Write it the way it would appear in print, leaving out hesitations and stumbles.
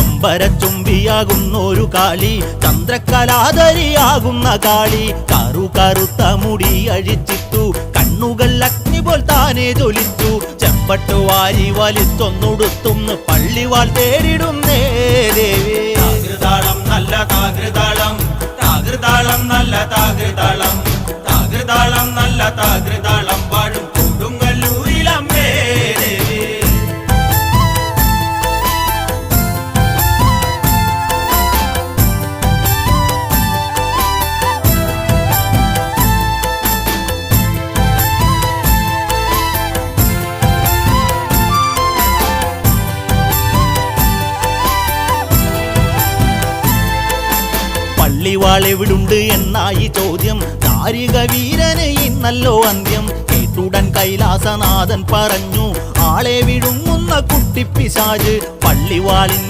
അമ്പരച്ചുംബിയാകുന്നൊരു കാളി, ചന്ദ്രകലാധരിയാകുന്ന കാളി. കറുത്ത മുടി അഴിച്ചിട്ടു, കണ്ണുകൾ അഗ്നി പോൽ താനെ ജ്വലിച്ചു. ചെമ്പട്ടു വാരി വലിച്ചൊന്നുടുത്തുന്ന് പള്ളിവാൾ തേടിടുന്നേ ദേവി. താകൃതാളം നല്ല താകൃതാളം, താകൃതാളം നല്ല താകൃതാളം, താകൃതാളം നല്ല താകൃതാളം വാഴും കൊടുങ്ങല്ലൂരിലമ്മേ ദേവി. പള്ളിവാൾ എവിടുണ്ട് എന്നായി ചോദ്യം, ദാരിക വീരന് ഇന്നല്ലോ അന്ത്യം. കേട്ടുടൻ കൈലാസനാഥൻ പറഞ്ഞു, ആളെ വിഴുങ്ങുന്ന കുട്ടിപ്പിശാച്. പള്ളിവാളിന്